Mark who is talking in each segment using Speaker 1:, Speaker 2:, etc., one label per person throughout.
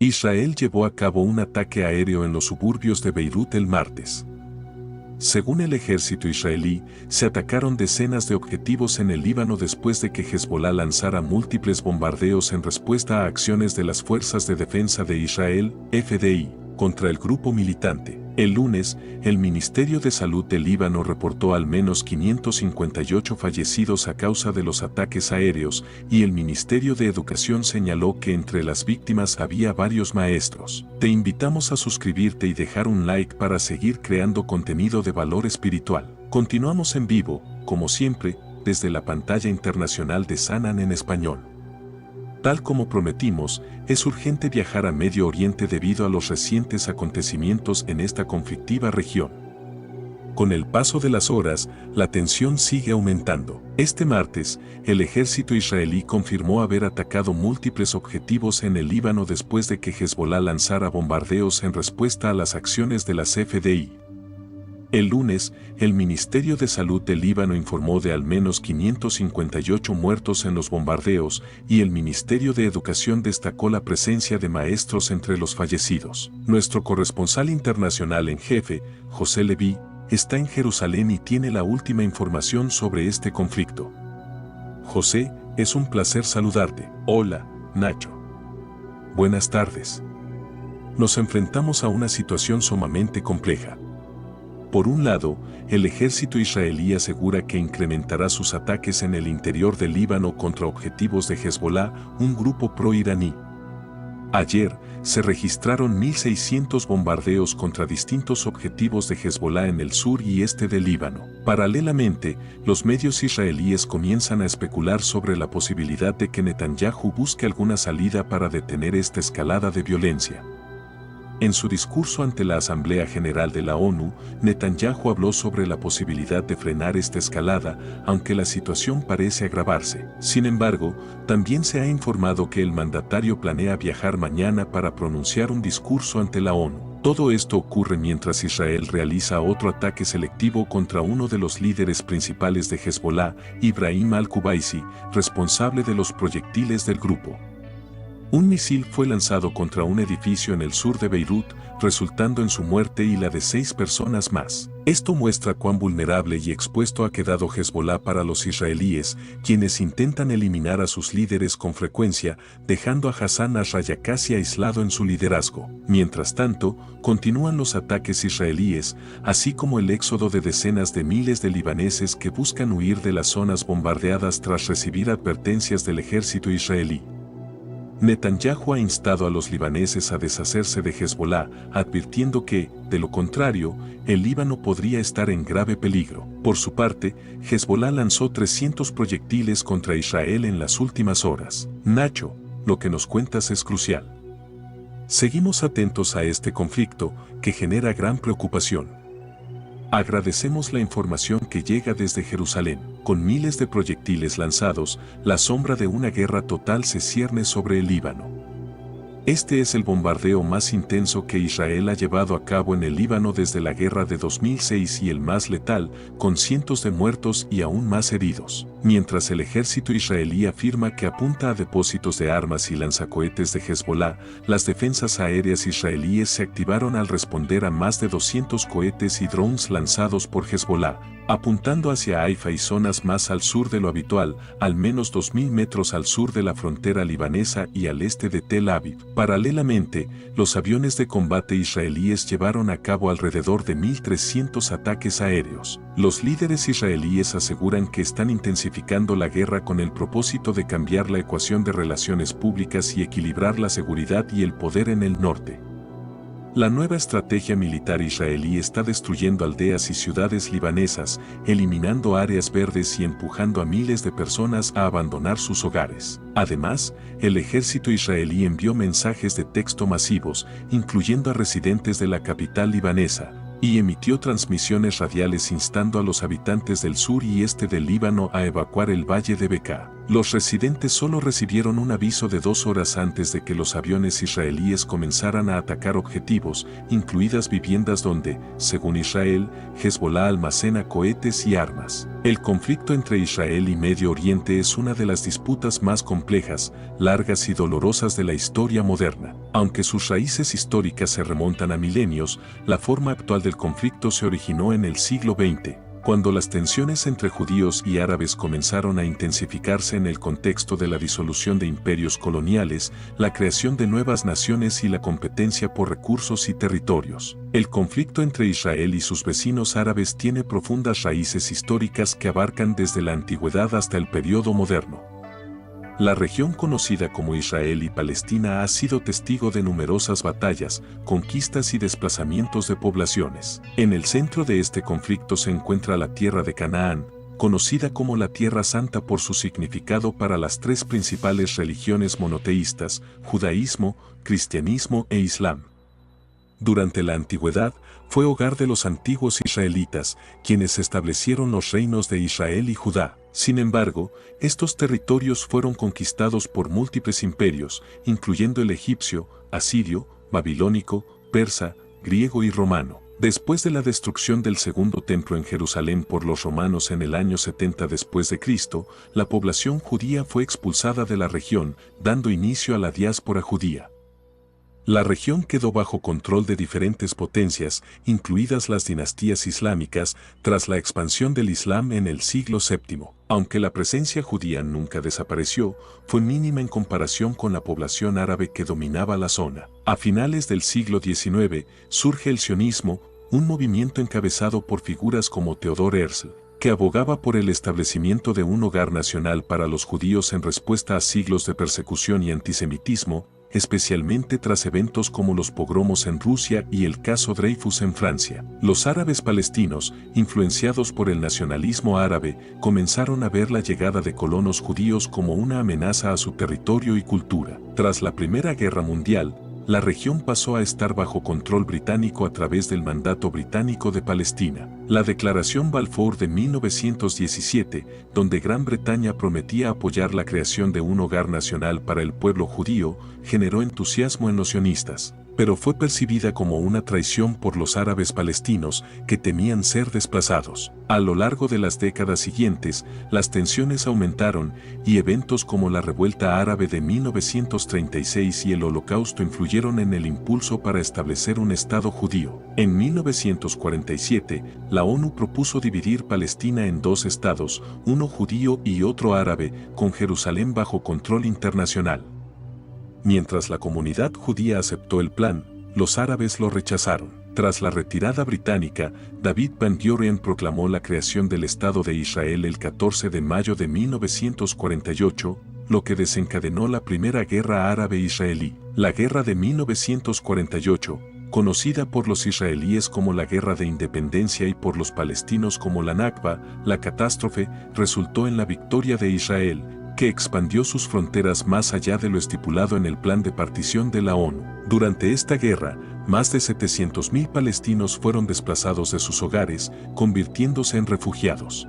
Speaker 1: Israel llevó a cabo un ataque aéreo en los suburbios de Beirut el martes. Según el ejército israelí, se atacaron decenas de objetivos en el Líbano después de que Hezbolá lanzara múltiples bombardeos en respuesta a acciones de las Fuerzas de Defensa de Israel, FDI, contra el grupo militante. El lunes, el Ministerio de Salud del Líbano reportó al menos 558 fallecidos a causa de los ataques aéreos, y el Ministerio de Educación señaló que entre las víctimas había varios maestros. Te invitamos a suscribirte y dejar un like para seguir creando contenido de valor espiritual. Continuamos en vivo, como siempre, desde la pantalla internacional de Sanan en español. Tal como prometimos, es urgente viajar a Medio Oriente debido a los recientes acontecimientos en esta conflictiva región. Con el paso de las horas, la tensión sigue aumentando. Este martes, el ejército israelí confirmó haber atacado múltiples objetivos en el Líbano después de que Hezbolá lanzara bombardeos en respuesta a las acciones de las FDI. El lunes, el Ministerio de Salud del Líbano informó de al menos 558 muertos en los bombardeos, y el Ministerio de Educación destacó la presencia de maestros entre los fallecidos. Nuestro corresponsal internacional en jefe, José Leví, está en Jerusalén y tiene la última información sobre este conflicto. José, es un placer saludarte. Hola, Nacho. Buenas tardes. Nos enfrentamos a una situación sumamente compleja. Por un lado, el ejército israelí asegura que incrementará sus ataques en el interior del Líbano contra objetivos de Hezbolá, un grupo pro-iraní. Ayer, se registraron 1.600 bombardeos contra distintos objetivos de Hezbolá en el sur y este del Líbano. Paralelamente, los medios israelíes comienzan a especular sobre la posibilidad de que Netanyahu busque alguna salida para detener esta escalada de violencia. En su discurso ante la Asamblea General de la ONU, Netanyahu habló sobre la posibilidad de frenar esta escalada, aunque la situación parece agravarse. Sin embargo, también se ha informado que el mandatario planea viajar mañana para pronunciar un discurso ante la ONU. Todo esto ocurre mientras Israel realiza otro ataque selectivo contra uno de los líderes principales de Hezbolá, Ibrahim al-Kubaisi, responsable de los proyectiles del grupo. Un misil fue lanzado contra un edificio en el sur de Beirut, resultando en su muerte y la de 6 personas más. Esto muestra cuán vulnerable y expuesto ha quedado Hezbolá para los israelíes, quienes intentan eliminar a sus líderes con frecuencia, dejando a Hassan Nasrallah casi aislado en su liderazgo. Mientras tanto, continúan los ataques israelíes, así como el éxodo de decenas de miles de libaneses que buscan huir de las zonas bombardeadas tras recibir advertencias del ejército israelí. Netanyahu ha instado a los libaneses a deshacerse de Hezbolá, advirtiendo que, de lo contrario, el Líbano podría estar en grave peligro. Por su parte, Hezbolá lanzó 300 proyectiles contra Israel en las últimas horas. Nacho, lo que nos cuentas es crucial. Seguimos atentos a este conflicto, que genera gran preocupación. Agradecemos la información que llega desde Jerusalén. Con miles de proyectiles lanzados, la sombra de una guerra total se cierne sobre el Líbano. Este es el bombardeo más intenso que Israel ha llevado a cabo en el Líbano desde la guerra de 2006 y el más letal, con cientos de muertos y aún más heridos. Mientras el ejército israelí afirma que apunta a depósitos de armas y lanzacohetes de Hezbolá, las defensas aéreas israelíes se activaron al responder a más de 200 cohetes y drones lanzados por Hezbolá, apuntando hacia Haifa y zonas más al sur de lo habitual, al menos 2.000 metros al sur de la frontera libanesa y al este de Tel Aviv. Paralelamente, los aviones de combate israelíes llevaron a cabo alrededor de 1.300 ataques aéreos. Los líderes israelíes aseguran que están intensificando la guerra con el propósito de cambiar la ecuación de relaciones públicas y equilibrar la seguridad y el poder en el norte. La nueva estrategia militar israelí está destruyendo aldeas y ciudades libanesas, eliminando áreas verdes y empujando a miles de personas a abandonar sus hogares. Además, el ejército israelí envió mensajes de texto masivos, incluyendo a residentes de la capital libanesa, y emitió transmisiones radiales instando a los habitantes del sur y este del Líbano a evacuar el valle de Bekaa. Los residentes solo recibieron un aviso de 2 horas antes de que los aviones israelíes comenzaran a atacar objetivos, incluidas viviendas donde, según Israel, Hezbollah almacena cohetes y armas. El conflicto entre Israel y Medio Oriente es una de las disputas más complejas, largas y dolorosas de la historia moderna. Aunque sus raíces históricas se remontan a milenios, la forma actual del conflicto se originó en el siglo XX. Cuando las tensiones entre judíos y árabes comenzaron a intensificarse en el contexto de la disolución de imperios coloniales, la creación de nuevas naciones y la competencia por recursos y territorios. El conflicto entre Israel y sus vecinos árabes tiene profundas raíces históricas que abarcan desde la antigüedad hasta el periodo moderno. La región conocida como Israel y Palestina ha sido testigo de numerosas batallas, conquistas y desplazamientos de poblaciones. En el centro de este conflicto se encuentra la tierra de Canaán, conocida como la Tierra Santa por su significado para las 3 principales religiones monoteístas, judaísmo, cristianismo e islam. Durante la antigüedad, fue hogar de los antiguos israelitas, quienes establecieron los reinos de Israel y Judá. Sin embargo, estos territorios fueron conquistados por múltiples imperios, incluyendo el egipcio, asirio, babilónico, persa, griego y romano. Después de la destrucción del segundo templo en Jerusalén por los romanos en el año 70 después de Cristo, la población judía fue expulsada de la región, dando inicio a la diáspora judía. La región quedó bajo control de diferentes potencias, incluidas las dinastías islámicas, tras la expansión del Islam en el siglo VII. Aunque la presencia judía nunca desapareció, fue mínima en comparación con la población árabe que dominaba la zona. A finales del siglo XIX, surge el sionismo, un movimiento encabezado por figuras como Theodor Herzl, que abogaba por el establecimiento de un hogar nacional para los judíos en respuesta a siglos de persecución y antisemitismo, especialmente tras eventos como los pogromos en Rusia y el caso Dreyfus en Francia. Los árabes palestinos, influenciados por el nacionalismo árabe, comenzaron a ver la llegada de colonos judíos como una amenaza a su territorio y cultura. Tras la Primera Guerra Mundial, la región pasó a estar bajo control británico a través del Mandato Británico de Palestina. La Declaración Balfour de 1917, donde Gran Bretaña prometía apoyar la creación de un hogar nacional para el pueblo judío, generó entusiasmo en los sionistas, pero fue percibida como una traición por los árabes palestinos que temían ser desplazados. A lo largo de las décadas siguientes, las tensiones aumentaron y eventos como la Revuelta Árabe de 1936 y el Holocausto influyeron en el impulso para establecer un Estado judío. En 1947, la ONU propuso dividir Palestina en 2 estados, uno judío y otro árabe, con Jerusalén bajo control internacional. Mientras la comunidad judía aceptó el plan, los árabes lo rechazaron. Tras la retirada británica, David Ben Gurion proclamó la creación del Estado de Israel el 14 de mayo de 1948, lo que desencadenó la Primera Guerra Árabe-Israelí. La Guerra de 1948, conocida por los israelíes como la Guerra de Independencia y por los palestinos como la Nakba, la catástrofe, resultó en la victoria de Israel, que expandió sus fronteras más allá de lo estipulado en el plan de partición de la ONU. Durante esta guerra, más de 700.000 palestinos fueron desplazados de sus hogares, convirtiéndose en refugiados.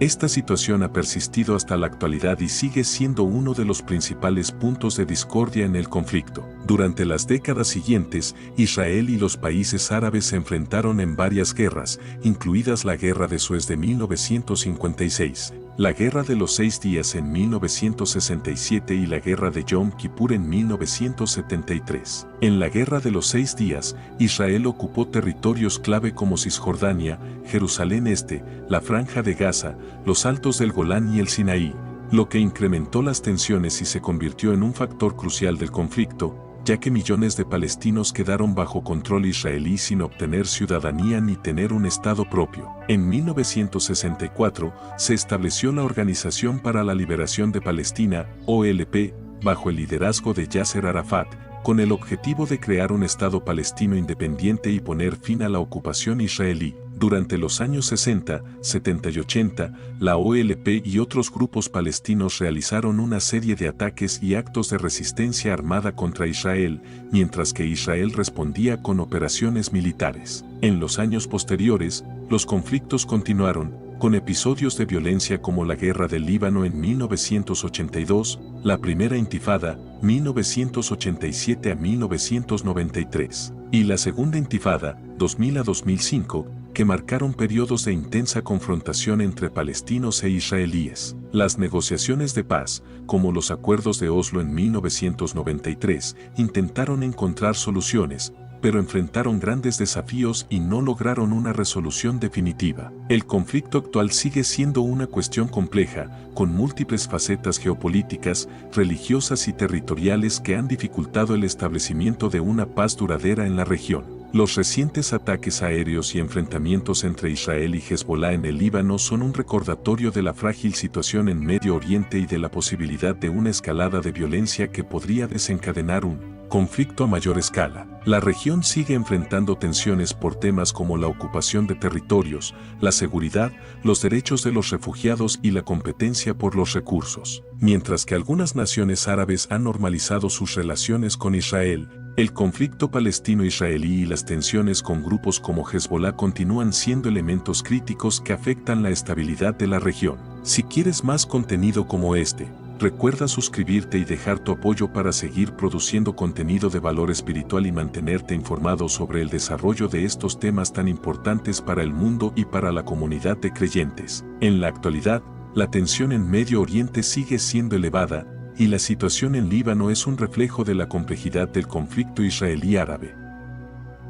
Speaker 1: Esta situación ha persistido hasta la actualidad y sigue siendo uno de los principales puntos de discordia en el conflicto. Durante las décadas siguientes, Israel y los países árabes se enfrentaron en varias guerras, incluidas la Guerra de Suez de 1956, la Guerra de los 6 días en 1967 y la Guerra de Yom Kippur en 1973. En la Guerra de los 6 días, Israel ocupó territorios clave como Cisjordania, Jerusalén Este, la Franja de Gaza, los Altos del Golán y el Sinaí, lo que incrementó las tensiones y se convirtió en un factor crucial del conflicto, ya que millones de palestinos quedaron bajo control israelí sin obtener ciudadanía ni tener un Estado propio. En 1964, se estableció la Organización para la Liberación de Palestina, OLP, bajo el liderazgo de Yasser Arafat, con el objetivo de crear un Estado palestino independiente y poner fin a la ocupación israelí. Durante los años 60, 70 y 80, la OLP y otros grupos palestinos realizaron una serie de ataques y actos de resistencia armada contra Israel, mientras que Israel respondía con operaciones militares. En los años posteriores, los conflictos continuaron, con episodios de violencia como la Guerra del Líbano en 1982, la Primera Intifada, 1987 a 1993, y la Segunda Intifada, 2000 a 2005, que marcaron periodos de intensa confrontación entre palestinos e israelíes. Las negociaciones de paz, como los acuerdos de Oslo en 1993, intentaron encontrar soluciones, pero enfrentaron grandes desafíos y no lograron una resolución definitiva. El conflicto actual sigue siendo una cuestión compleja, con múltiples facetas geopolíticas, religiosas y territoriales que han dificultado el establecimiento de una paz duradera en la región. Los recientes ataques aéreos y enfrentamientos entre Israel y Hezbolá en el Líbano son un recordatorio de la frágil situación en Medio Oriente y de la posibilidad de una escalada de violencia que podría desencadenar un conflicto a mayor escala. La región sigue enfrentando tensiones por temas como la ocupación de territorios, la seguridad, los derechos de los refugiados y la competencia por los recursos. Mientras que algunas naciones árabes han normalizado sus relaciones con Israel, el conflicto palestino-israelí y las tensiones con grupos como Hezbolá continúan siendo elementos críticos que afectan la estabilidad de la región. Si quieres más contenido como este, recuerda suscribirte y dejar tu apoyo para seguir produciendo contenido de valor espiritual y mantenerte informado sobre el desarrollo de estos temas tan importantes para el mundo y para la comunidad de creyentes. En la actualidad, la tensión en Medio Oriente sigue siendo elevada, y la situación en Líbano es un reflejo de la complejidad del conflicto israelí-árabe.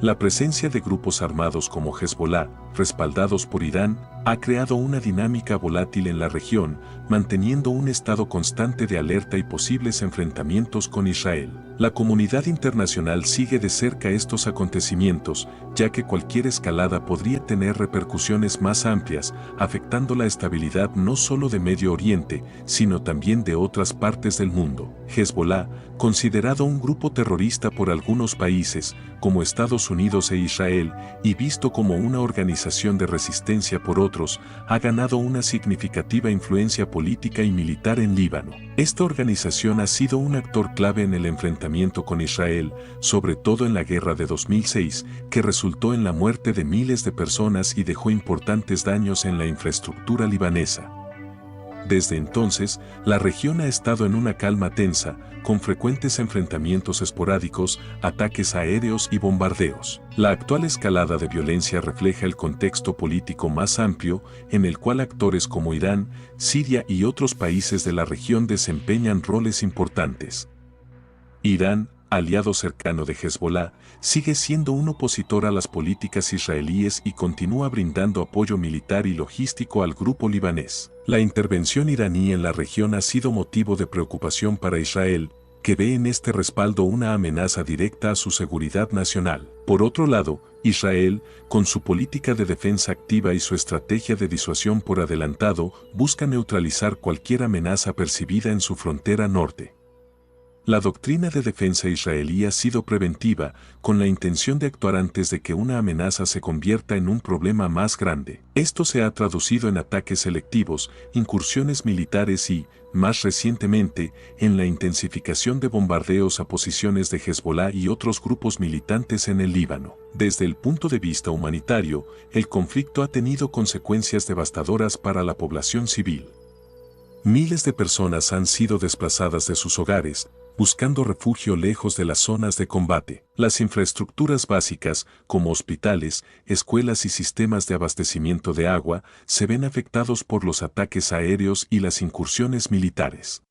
Speaker 1: La presencia de grupos armados como Hezbolá, respaldados por Irán, ha creado una dinámica volátil en la región, manteniendo un estado constante de alerta y posibles enfrentamientos con Israel. La comunidad internacional sigue de cerca estos acontecimientos, ya que cualquier escalada podría tener repercusiones más amplias, afectando la estabilidad no solo de Medio Oriente, sino también de otras partes del mundo. Hezbolá, considerado un grupo terrorista por algunos países, como Estados Unidos e Israel, y visto como una organización de resistencia por otros, ha ganado una significativa influencia política y militar en Líbano. Esta organización ha sido un actor clave en el enfrentamiento con Israel, sobre todo en la guerra de 2006, que resultó en la muerte de miles de personas y dejó importantes daños en la infraestructura libanesa. Desde entonces, la región ha estado en una calma tensa, con frecuentes enfrentamientos esporádicos, ataques aéreos y bombardeos. La actual escalada de violencia refleja el contexto político más amplio, en el cual actores como Irán, Siria y otros países de la región desempeñan roles importantes. Irán, aliado cercano de Hezbolá, sigue siendo un opositor a las políticas israelíes y continúa brindando apoyo militar y logístico al grupo libanés. La intervención iraní en la región ha sido motivo de preocupación para Israel, que ve en este respaldo una amenaza directa a su seguridad nacional. Por otro lado, Israel, con su política de defensa activa y su estrategia de disuasión por adelantado, busca neutralizar cualquier amenaza percibida en su frontera norte. La doctrina de defensa israelí ha sido preventiva, con la intención de actuar antes de que una amenaza se convierta en un problema más grande. Esto se ha traducido en ataques selectivos, incursiones militares y, más recientemente, en la intensificación de bombardeos a posiciones de Hezbolá y otros grupos militantes en el Líbano. Desde el punto de vista humanitario, el conflicto ha tenido consecuencias devastadoras para la población civil. Miles de personas han sido desplazadas de sus hogares, buscando refugio lejos de las zonas de combate. Las infraestructuras básicas, como hospitales, escuelas y sistemas de abastecimiento de agua, se ven afectados por los ataques aéreos y las incursiones militares.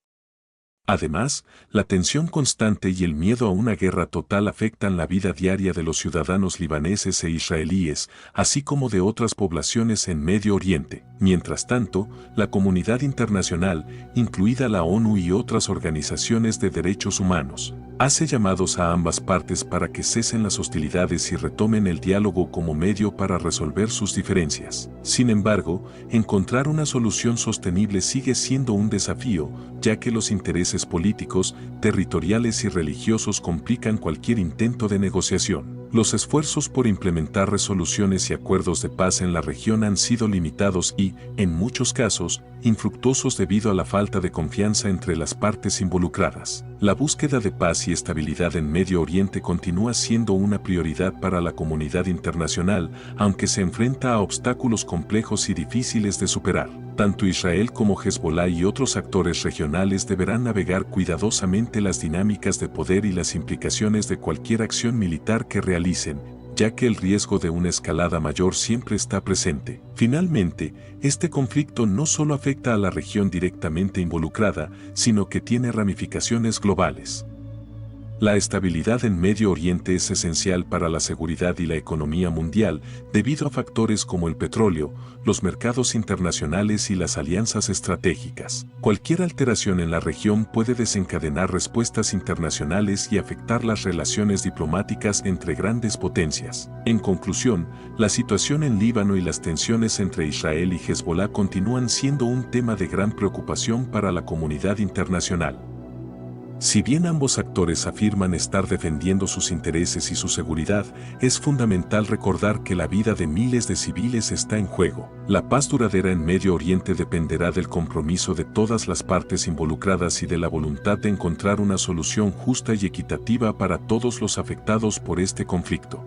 Speaker 1: Además, la tensión constante y el miedo a una guerra total afectan la vida diaria de los ciudadanos libaneses e israelíes, así como de otras poblaciones en Medio Oriente. Mientras tanto, la comunidad internacional, incluida la ONU y otras organizaciones de derechos humanos, hace llamados a ambas partes para que cesen las hostilidades y retomen el diálogo como medio para resolver sus diferencias. Sin embargo, encontrar una solución sostenible sigue siendo un desafío, ya que los intereses intereses políticos, territoriales y religiosos complican cualquier intento de negociación. Los esfuerzos por implementar resoluciones y acuerdos de paz en la región han sido limitados y, en muchos casos, infructuosos debido a la falta de confianza entre las partes involucradas. La búsqueda de paz y estabilidad en Medio Oriente continúa siendo una prioridad para la comunidad internacional, aunque se enfrenta a obstáculos complejos y difíciles de superar. Tanto Israel como Hezbolá y otros actores regionales deberán navegar cuidadosamente las dinámicas de poder y las implicaciones de cualquier acción militar que realicen, ya que el riesgo de una escalada mayor siempre está presente. Finalmente, este conflicto no solo afecta a la región directamente involucrada, sino que tiene ramificaciones globales. La estabilidad en Medio Oriente es esencial para la seguridad y la economía mundial debido a factores como el petróleo, los mercados internacionales y las alianzas estratégicas. Cualquier alteración en la región puede desencadenar respuestas internacionales y afectar las relaciones diplomáticas entre grandes potencias. En conclusión, la situación en Líbano y las tensiones entre Israel y Hezbolá continúan siendo un tema de gran preocupación para la comunidad internacional. Si bien ambos actores afirman estar defendiendo sus intereses y su seguridad, es fundamental recordar que la vida de miles de civiles está en juego. La paz duradera en Medio Oriente dependerá del compromiso de todas las partes involucradas y de la voluntad de encontrar una solución justa y equitativa para todos los afectados por este conflicto.